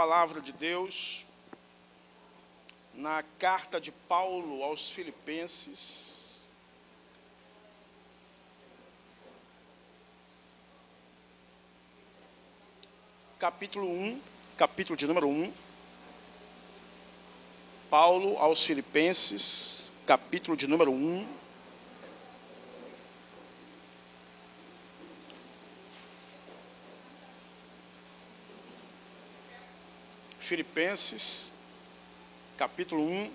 palavra de Deus na carta de Paulo aos Filipenses, capítulo de número 1. Paulo aos Filipenses, capítulo de número 1. Filipenses, capítulo 1,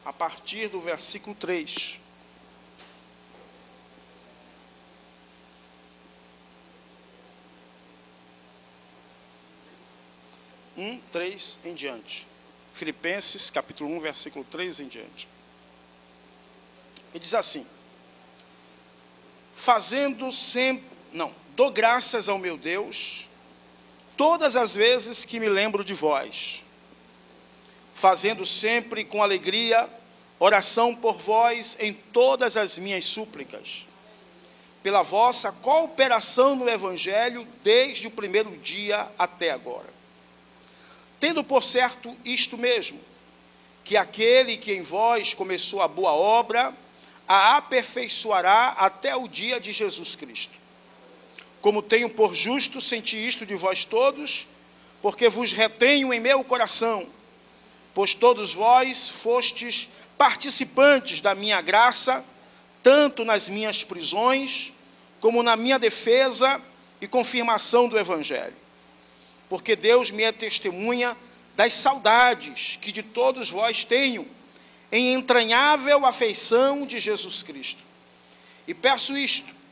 a partir do versículo 3. Um, 3 em diante. Filipenses, capítulo 1, versículo 3 em diante. E diz assim: dou graças ao meu Deus todas as vezes que me lembro de vós, fazendo sempre com alegria oração por vós em todas as minhas súplicas, pela vossa cooperação no Evangelho desde o primeiro dia até agora. Tendo por certo isto mesmo, que aquele que em vós começou a boa obra, a aperfeiçoará até o dia de Jesus Cristo. Como tenho por justo sentir isto de vós todos, porque vos retenho em meu coração, pois todos vós fostes participantes da minha graça, tanto nas minhas prisões, como na minha defesa e confirmação do Evangelho. Porque Deus me é testemunha das saudades que de todos vós tenho, em entranhável afeição de Jesus Cristo. E peço isto,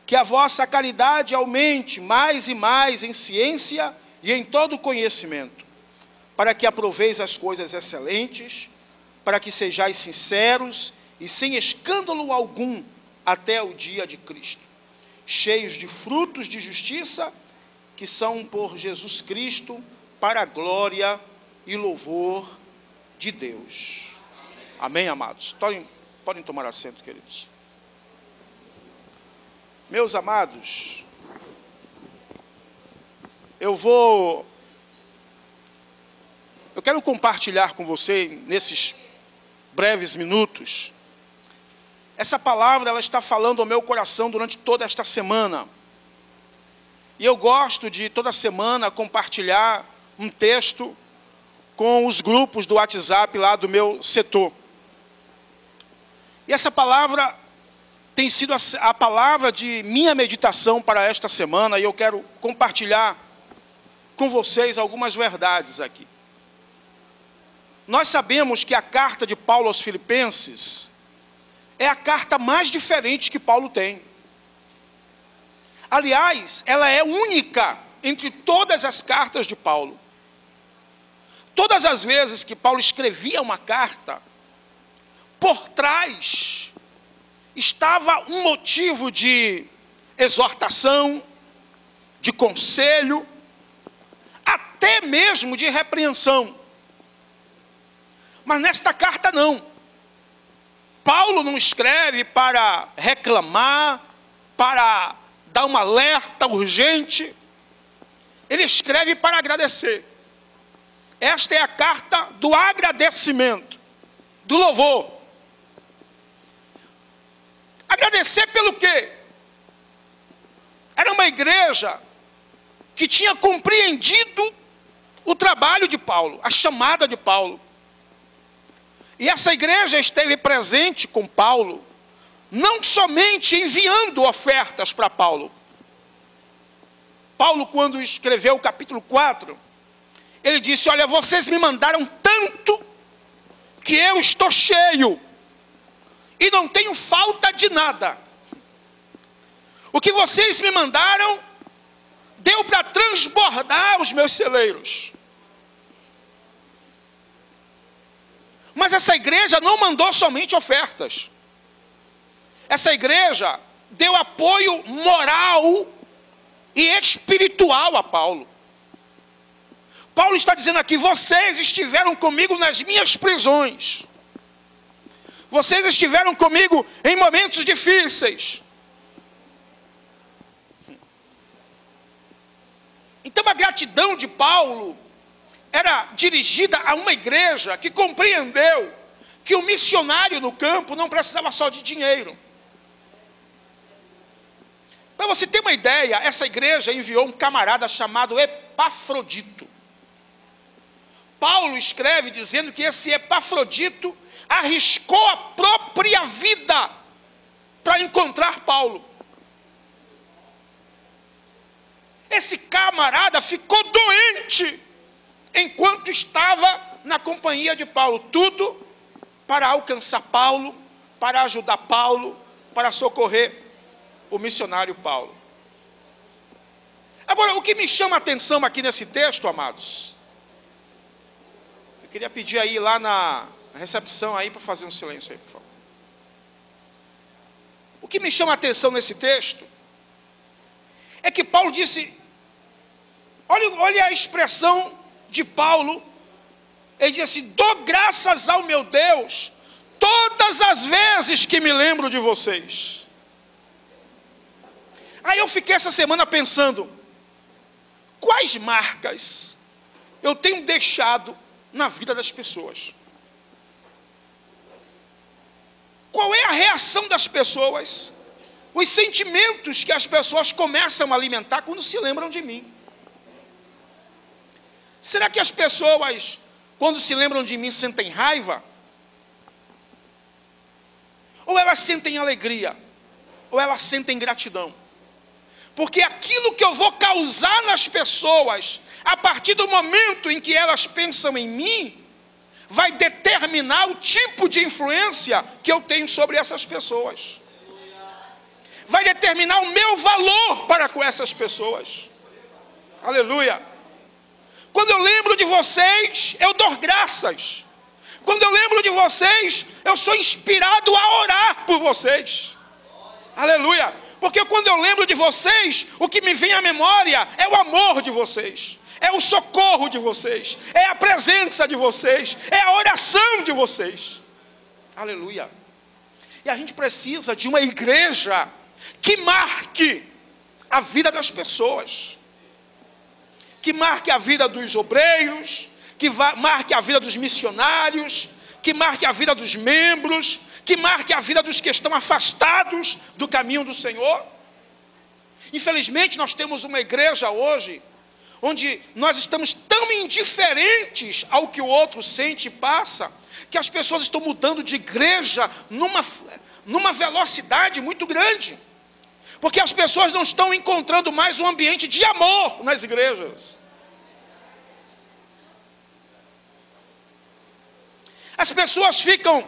que a vossa caridade aumente mais e mais em ciência e em todo conhecimento, para que aproveis as coisas excelentes, para que sejais sinceros e sem escândalo algum até o dia de Cristo, cheios de frutos de justiça, que são por Jesus Cristo, para a glória e louvor de Deus. Amém, amados? Podem tomar assento, queridos. Meus amados, eu quero compartilhar com você, nesses breves minutos, essa palavra, ela está falando ao meu coração durante toda esta semana. E eu gosto de, toda semana, compartilhar um texto com os grupos do WhatsApp lá do meu setor. E essa palavra tem sido a palavra de minha meditação para esta semana, e eu quero compartilhar com vocês algumas verdades aqui. Nós sabemos que a carta de Paulo aos Filipenses é a carta mais diferente que Paulo tem. Aliás, ela é única entre todas as cartas de Paulo. Todas as vezes que Paulo escrevia uma carta, por trás estava um motivo de exortação, de conselho, até mesmo de repreensão. Mas nesta carta não. Paulo não escreve para reclamar, para dar um alerta urgente. Ele escreve para agradecer. Esta é a carta do agradecimento, do louvor. Agradecer pelo quê? Era uma igreja que tinha compreendido o trabalho de Paulo, a chamada de Paulo. E essa igreja esteve presente com Paulo, não somente enviando ofertas para Paulo. Paulo, quando escreveu o capítulo 4, ele disse: olha, vocês me mandaram tanto que eu estou cheio e não tenho falta de nada. O que vocês me mandaram deu para transbordar os meus celeiros. Mas essa igreja não mandou somente ofertas. Essa igreja deu apoio moral e espiritual a Paulo. Paulo está dizendo aqui: vocês estiveram comigo nas minhas prisões. Vocês estiveram comigo em momentos difíceis. Então a gratidão de Paulo era dirigida a uma igreja que compreendeu que o missionário no campo não precisava só de dinheiro. Para você ter uma ideia, essa igreja enviou um camarada chamado Epafrodito. Paulo escreve dizendo que esse Epafrodito arriscou a própria vida para encontrar Paulo. Esse camarada ficou doente enquanto estava na companhia de Paulo. Tudo para alcançar Paulo, para ajudar Paulo, para socorrer o missionário Paulo. Agora, o que me chama a atenção aqui nesse texto, amados, eu queria pedir aí lá na recepção aí para fazer um silêncio aí, por favor. O que me chama a atenção nesse texto é que Paulo disse, olha a expressão de Paulo. Ele diz assim: dou graças ao meu Deus todas as vezes que me lembro de vocês. Aí eu fiquei essa semana pensando, quais marcas eu tenho deixado na vida das pessoas? Qual é a reação das pessoas? Os sentimentos que as pessoas começam a alimentar quando se lembram de mim? Será que as pessoas, quando se lembram de mim, sentem raiva? Ou elas sentem alegria? Ou elas sentem gratidão? Porque aquilo que eu vou causar nas pessoas, a partir do momento em que elas pensam em mim, vai determinar o tipo de influência que eu tenho sobre essas pessoas. Vai determinar o meu valor para com essas pessoas. Aleluia. Quando eu lembro de vocês, eu dou graças. Quando eu lembro de vocês, eu sou inspirado a orar por vocês. Aleluia. Porque quando eu lembro de vocês, o que me vem à memória é o amor de vocês, é o socorro de vocês, é a presença de vocês, é a oração de vocês. Aleluia. E a gente precisa de uma igreja que marque a vida das pessoas, que marque a vida dos obreiros, que marque a vida dos missionários, que marque a vida dos membros, que marque a vida dos que estão afastados do caminho do Senhor. Infelizmente, nós temos uma igreja hoje, onde nós estamos tão indiferentes ao que o outro sente e passa, que as pessoas estão mudando de igreja numa velocidade muito grande. Porque as pessoas não estão encontrando mais um ambiente de amor nas igrejas. As pessoas ficam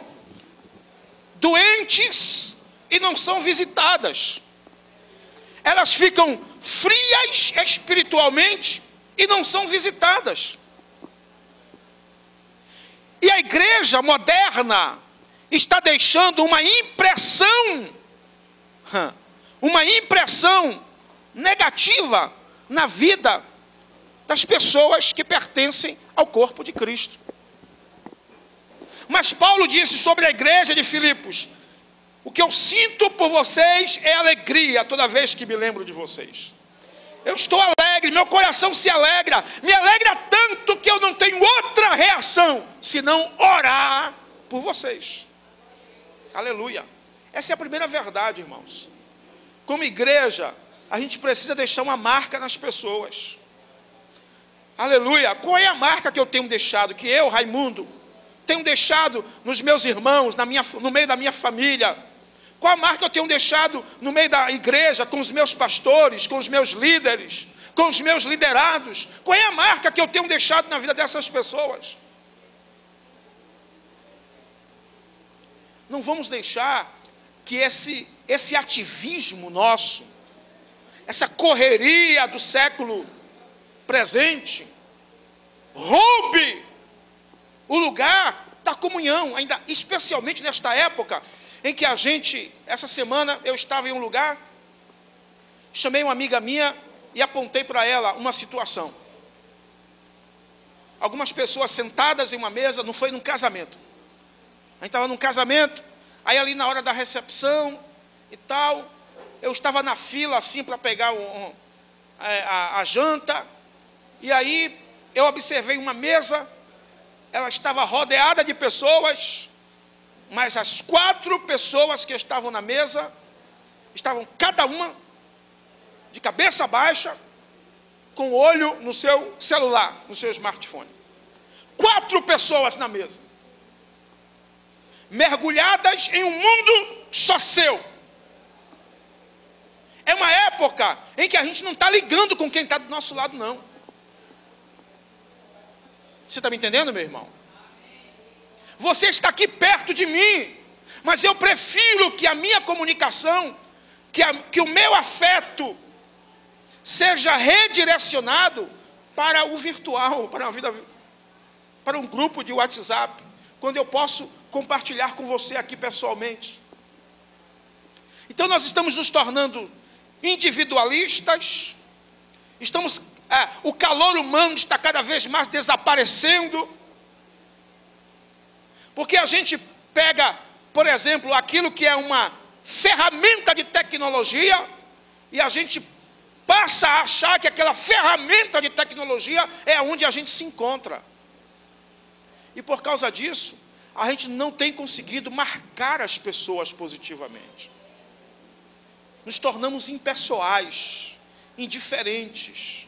doentes e não são visitadas. Elas ficam frias espiritualmente e não são visitadas. E a igreja moderna está deixando uma impressão negativa na vida das pessoas que pertencem ao corpo de Cristo. Mas Paulo disse sobre a igreja de Filipos: o que eu sinto por vocês é alegria toda vez que me lembro de vocês. Eu estou alegre, meu coração se alegra, me alegra tanto que eu não tenho outra reação senão orar por vocês. Aleluia. Essa é a primeira verdade, irmãos. Como igreja, a gente precisa deixar uma marca nas pessoas. Aleluia. Qual é a marca que eu tenho deixado, que eu, Raimundo, tenho deixado nos meus irmãos, no meio da minha família? Qual a marca eu tenho deixado no meio da igreja, com os meus pastores, com os meus líderes, com os meus liderados? Qual é a marca que eu tenho deixado na vida dessas pessoas? Não vamos deixar que esse ativismo nosso, essa correria do século presente, roube o lugar da comunhão, ainda especialmente nesta época em que essa semana eu estava em um lugar, chamei uma amiga minha e apontei para ela uma situação. Algumas pessoas sentadas em uma mesa, não foi num casamento. A gente estava num casamento, aí ali na hora da recepção e tal, eu estava na fila assim para pegar a janta, e aí eu observei uma mesa, ela estava rodeada de pessoas, mas as 4 pessoas que estavam na mesa, estavam cada uma de cabeça baixa, com o olho no seu celular, no seu smartphone. 4 pessoas na mesa, mergulhadas em um mundo só seu. É uma época em que a gente não está ligando com quem está do nosso lado, não. Você está me entendendo, meu irmão? Você está aqui perto de mim, mas eu prefiro que a minha comunicação, que o meu afeto seja redirecionado para o virtual, para um grupo de WhatsApp, quando eu posso compartilhar com você aqui pessoalmente. Então nós estamos nos tornando individualistas, o calor humano está cada vez mais desaparecendo, porque a gente pega, por exemplo, aquilo que é uma ferramenta de tecnologia, e a gente passa a achar que aquela ferramenta de tecnologia é onde a gente se encontra. E por causa disso, a gente não tem conseguido marcar as pessoas positivamente. Nos tornamos impessoais, indiferentes.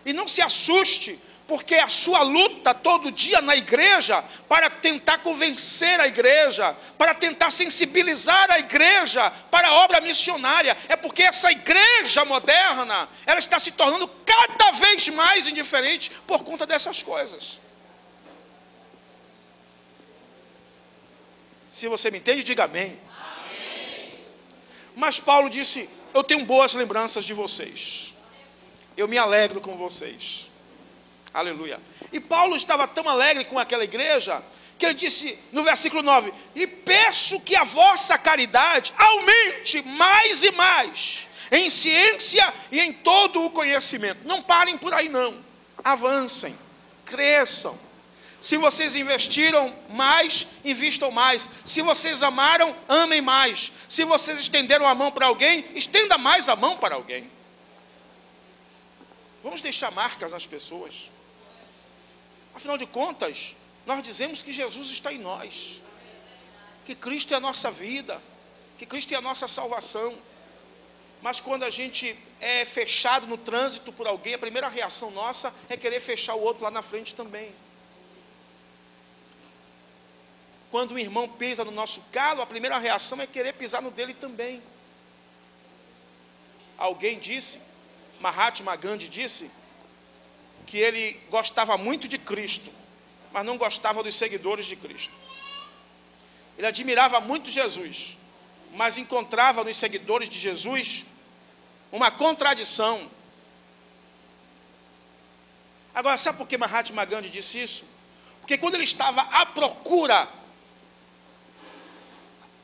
E não se assuste, porque a sua luta todo dia na igreja, para tentar convencer a igreja, para tentar sensibilizar a igreja para a obra missionária, é porque essa igreja moderna, ela está se tornando cada vez mais indiferente por conta dessas coisas. Se você me entende, diga amém. Amém. Mas Paulo disse, eu tenho boas lembranças de vocês. Eu me alegro com vocês. Aleluia. E Paulo estava tão alegre com aquela igreja, que ele disse no versículo 9, e peço que a vossa caridade aumente mais e mais, em ciência e em todo o conhecimento. Não parem por aí não. Avancem, cresçam. Se vocês investiram mais, invistam mais. Se vocês amaram, amem mais. Se vocês estenderam a mão para alguém, estenda mais a mão para alguém. Vamos deixar marcas nas pessoas. Afinal de contas, nós dizemos que Jesus está em nós, que Cristo é a nossa vida, que Cristo é a nossa salvação. Mas quando a gente é fechado no trânsito por alguém, a primeira reação nossa é querer fechar o outro lá na frente também. Quando o irmão pisa no nosso calo, a primeira reação é querer pisar no dele também. Alguém disse, Mahatma Gandhi disse, que ele gostava muito de Cristo, mas não gostava dos seguidores de Cristo. Ele admirava muito Jesus, mas encontrava nos seguidores de Jesus uma contradição. Agora, sabe por que Mahatma Gandhi disse isso? Porque quando ele estava à procura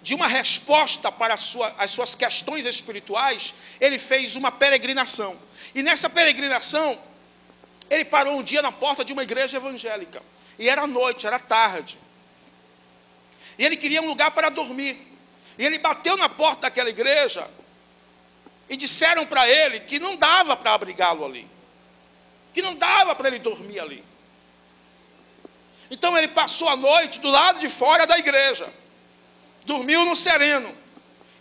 de uma resposta para as suas questões espirituais, ele fez uma peregrinação. E nessa peregrinação, ele parou um dia na porta de uma igreja evangélica. E era noite, era tarde. E ele queria um lugar para dormir. E ele bateu na porta daquela igreja e disseram para ele que não dava para abrigá-lo ali. Que não dava para ele dormir ali. Então ele passou a noite do lado de fora da igreja. Dormiu no sereno.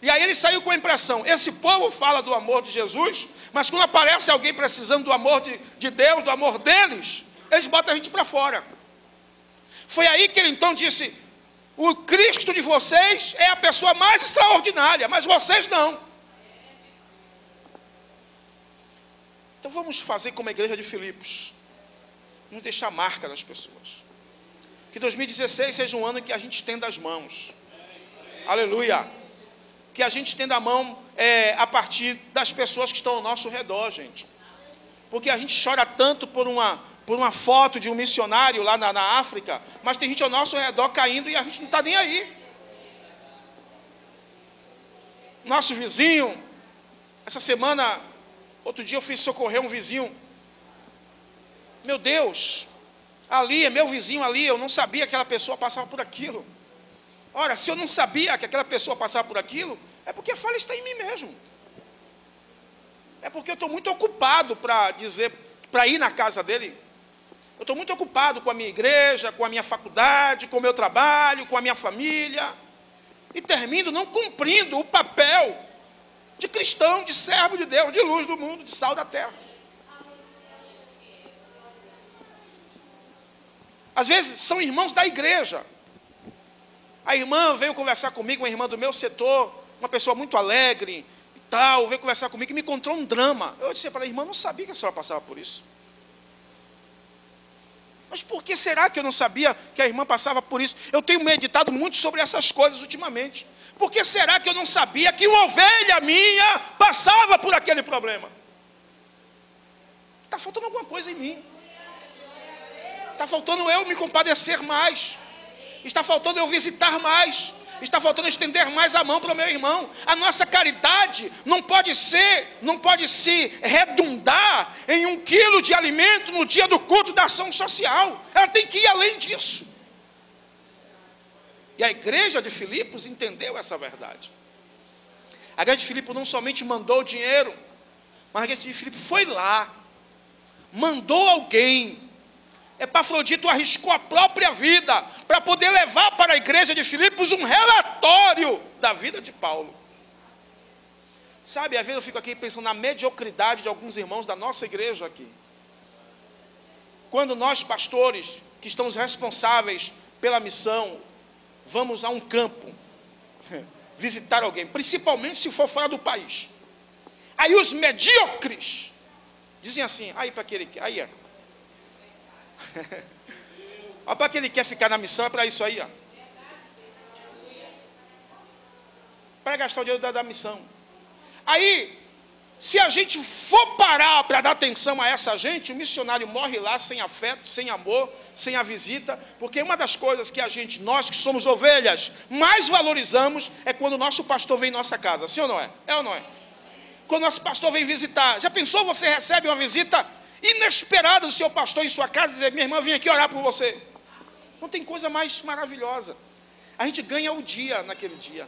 E aí ele saiu com a impressão, esse povo fala do amor de Jesus, mas quando aparece alguém precisando do amor de Deus, do amor deles, eles botam a gente para fora. Foi aí que ele então disse, o Cristo de vocês é a pessoa mais extraordinária, mas vocês não. Então vamos fazer como a igreja de Filipos, não deixar marca nas pessoas. Que 2016 seja um ano em que a gente estenda as mãos. Aleluia. Que a gente estenda a mão a partir das pessoas que estão ao nosso redor, gente. Porque a gente chora tanto por uma foto de um missionário lá na África, mas tem gente ao nosso redor caindo e a gente não está nem aí. Nosso vizinho, essa semana, outro dia eu fui socorrer um vizinho. Meu Deus, ali é meu vizinho ali, eu não sabia que aquela pessoa passava por aquilo. Ora, se eu não sabia que aquela pessoa passava por aquilo, é porque a falha está em mim mesmo. É porque eu estou muito ocupado para ir na casa dele. Eu estou muito ocupado com a minha igreja, com a minha faculdade, com o meu trabalho, com a minha família. E termino não cumprindo o papel de cristão, de servo de Deus, de luz do mundo, de sal da terra. Às vezes são irmãos da igreja. A irmã veio conversar comigo, uma irmã do meu setor, uma pessoa muito alegre e tal, veio conversar comigo e me contou um drama. Eu disse para a irmã, não sabia que a senhora passava por isso. Mas por que será que eu não sabia que a irmã passava por isso? Eu tenho meditado muito sobre essas coisas ultimamente. Por que será que eu não sabia que uma ovelha minha passava por aquele problema? Está faltando alguma coisa em mim. Está faltando eu me compadecer mais. Está faltando eu visitar mais. Está faltando estender mais a mão para o meu irmão. A nossa caridade não pode se redundar em 1 quilo de alimento no dia do culto da ação social. Ela tem que ir além disso. E a igreja de Filipos entendeu essa verdade. A igreja de Filipos não somente mandou dinheiro, mas a igreja de Filipos foi lá, mandou alguém. Epafrodito arriscou a própria vida para poder levar para a igreja de Filipos um relatório da vida de Paulo. Sabe, às vezes eu fico aqui pensando na mediocridade de alguns irmãos da nossa igreja aqui. Quando nós, pastores, que estamos responsáveis pela missão, vamos a um campo visitar alguém, principalmente se for fora do país. Aí os medíocres dizem assim, aí para aquele, aí é. Olha para que ele quer ficar na missão, é para isso aí, ó. Para gastar o dinheiro da missão. Aí, se a gente for parar para dar atenção a essa gente, o missionário morre lá sem afeto, sem amor, sem a visita, porque uma das coisas que nós que somos ovelhas, mais valorizamos é quando o nosso pastor vem em nossa casa, sim ou não é? É ou não é? Quando o nosso pastor vem visitar, já pensou, você recebe uma visita inesperada do seu pastor em sua casa, dizer, minha irmã, vim aqui orar por você. Não tem coisa mais maravilhosa. A gente ganha o dia naquele dia.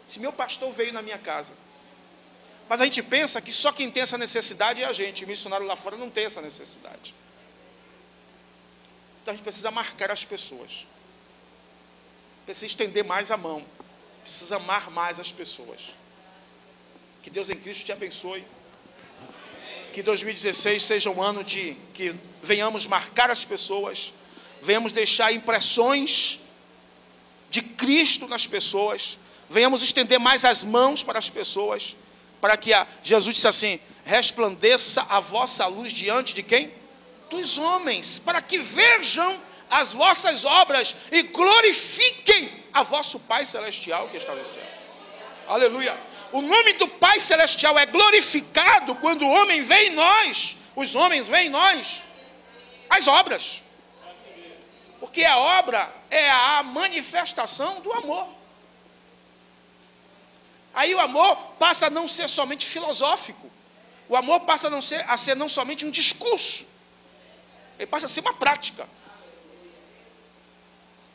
Se meu pastor veio na minha casa. Mas a gente pensa que só quem tem essa necessidade é a gente. O missionário lá fora não tem essa necessidade. Então a gente precisa marcar as pessoas. Precisa estender mais a mão. Precisa amar mais as pessoas. Que Deus em Cristo te abençoe. Que 2016 seja um ano de que venhamos marcar as pessoas, venhamos deixar impressões de Cristo nas pessoas, venhamos estender mais as mãos para as pessoas, para que Jesus disse assim, resplandeça a vossa luz diante de quem? Dos homens, para que vejam as vossas obras e glorifiquem a vosso Pai Celestial que está no céu. Aleluia! O nome do Pai Celestial é glorificado quando o homem vê em nós, os homens veem em nós, as obras. Porque a obra é a manifestação do amor. Aí o amor passa a não ser somente filosófico. O amor passa a ser não somente um discurso. Ele passa a ser uma prática.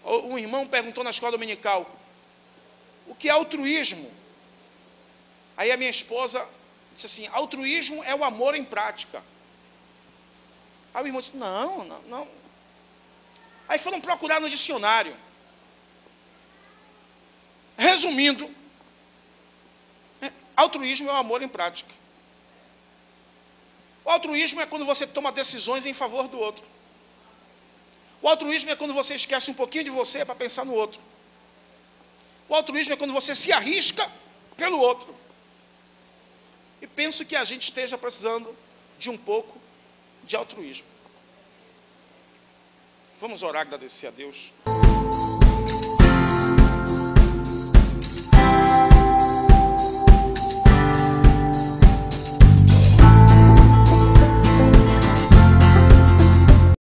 Um irmão perguntou na escola dominical, o que é altruísmo? Aí a minha esposa disse assim, altruísmo é o amor em prática. Aí o irmão disse, não. Aí foram procurar no dicionário. Resumindo, altruísmo é o amor em prática. O altruísmo é quando você toma decisões em favor do outro. O altruísmo é quando você esquece um pouquinho de você para pensar no outro. O altruísmo é quando você se arrisca pelo outro. E penso que a gente esteja precisando de um pouco de altruísmo. Vamos orar, agradecer a Deus.